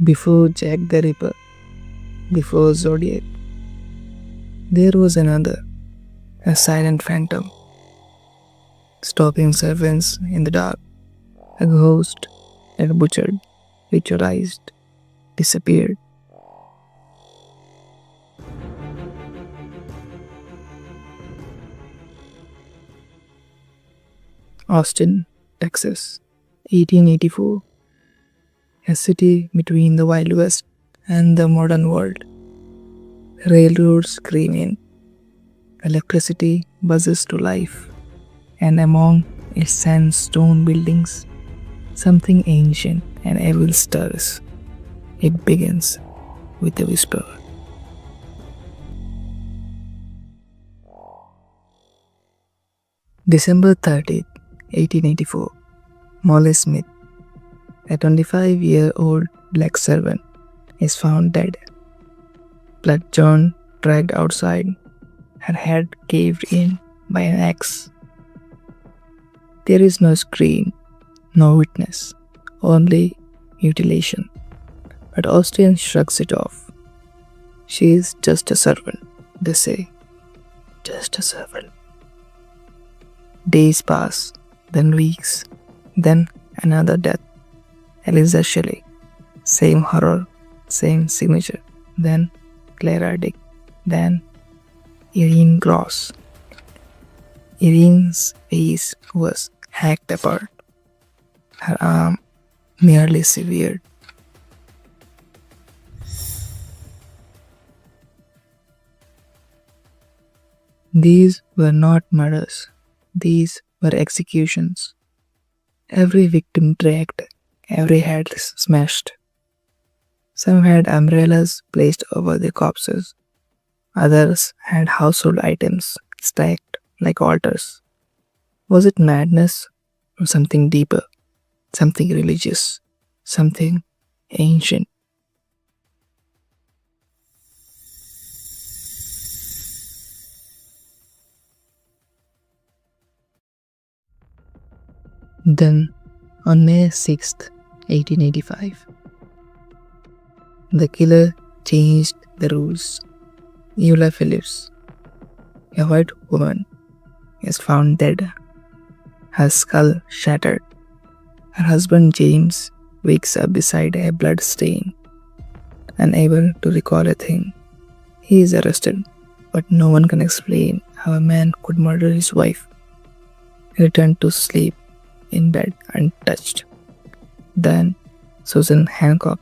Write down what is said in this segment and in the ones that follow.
Before Jack the Ripper, before Zodiac, there was another, a silent phantom, stopping servants in the dark, a ghost that butchered, ritualized, disappeared. Austin, Texas, 1884, a city between the Wild West and the modern world. Railroads scream in, electricity buzzes to life, and among its sandstone buildings, something ancient and evil stirs. It begins with a whisper. December 30th, 1884, Molly Smith, a 25-year-old black servant, is found dead. Blood John dragged outside, her head caved in by an axe. There is no scream, no witness, only mutilation. But Austin shrugs it off. She is just a servant, they say. Just a servant. Days pass, then weeks, then another death. Eliza Shelley. Same horror, same signature. Then Clara Dick. Then Irene Gross. Irene's face was hacked apart. Her arm nearly severed. These were not murders. These were executions. Every victim dragged, every head smashed. Some had umbrellas placed over the corpses. Others had household items stacked like altars. Was it madness or something deeper, something religious, something ancient? Then, on May 6th, 1885, the killer changed the rules. Eula Phillips, a white woman, is found dead, her skull shattered. Her husband James wakes up beside a blood stain, unable to recall a thing. He is arrested, but no one can explain how a man could murder his wife. He returned to sleep in bed untouched. Then Susan Hancock,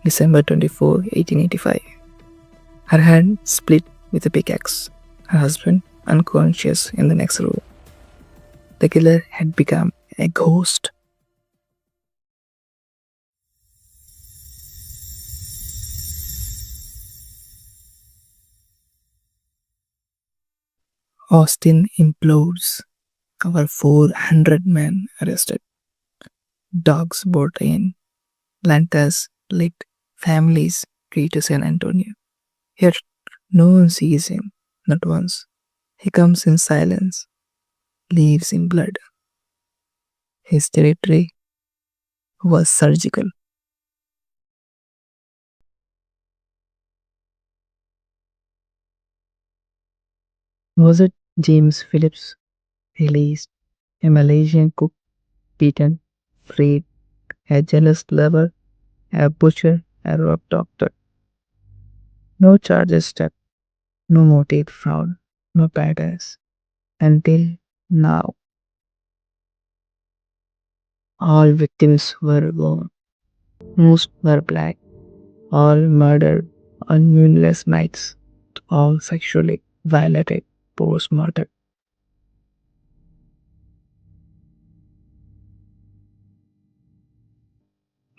December 24, 1885. Her hand split with a pickaxe. Her husband unconscious in the next room. The killer had become a ghost. Austin implodes. Over 400 men arrested. Dogs brought in. Lanterns lit. Families flee to San Antonio. Yet no one sees him, not once. He comes in silence, leaves in blood. His territory was surgical. Was it James Phillips, released, a Malaysian cook, beaten, freed, a jealous lover, a butcher, a rock doctor? No charges stuck, no motive found, no patterns. Until now, all victims were gone. Most were black, all murdered on moonless nights, all sexually violated post-mortem.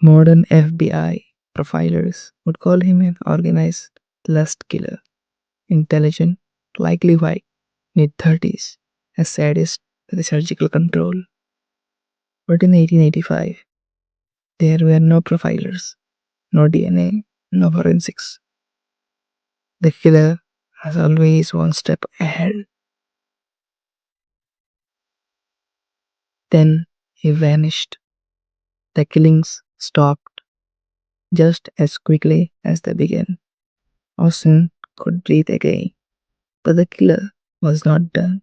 Modern FBI profilers would call him an organized lust killer, intelligent, likely white, mid-30s, a sadist with surgical control. But in 1885, there were no profilers, no DNA, no forensics. The killer was always one step ahead. Then he vanished. The killings stopped. just as quickly as they began. Austin could breathe again, but the killer was not done.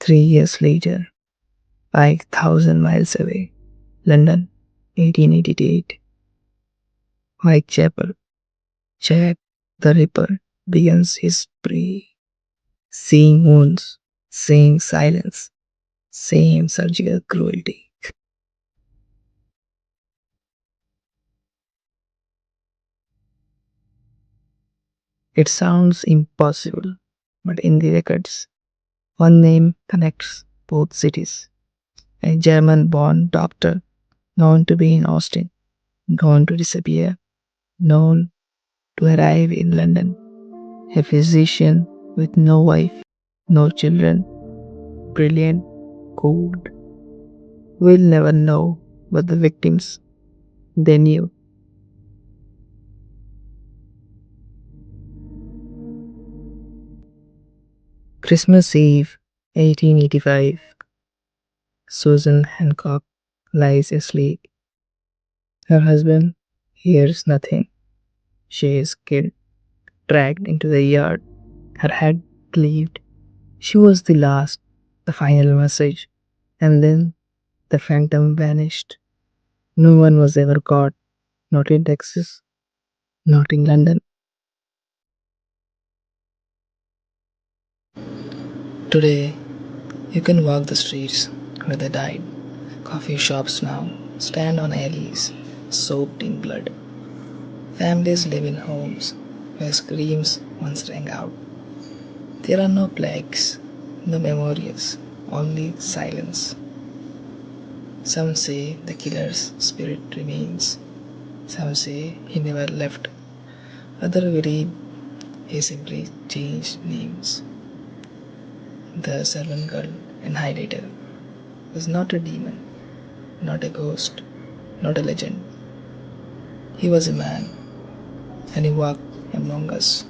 3 years later, 5,000 miles away, London, 1888, Whitechapel, Jack the Ripper begins his spree. Seeing wounds, seeing silence, same surgical cruelty. It sounds impossible, but in the records, one name connects both cities. A German born doctor known to be in Austin, known to disappear, known to arrive in London. A physician with no wife, no children, brilliant, cold. We'll never know, but the victims, they knew. Christmas Eve, 1885. Susan Hancock lies asleep. Her husband hears nothing. She is killed, dragged into the yard, her head cleaved. She was the last, the final message. And then the phantom vanished. No one was ever caught, not in Texas, not in London. Today, you can walk the streets where they died. Coffee shops now stand on alleys soaked in blood. Families live in homes where screams once rang out. There are no plaques, no memorials, only silence. Some say the killer's spirit remains. Some say he never left. Others believe he simply changed names. The Servant Girl Annihilator was not a demon, not a ghost, not a legend. He was a man, and he walked among us.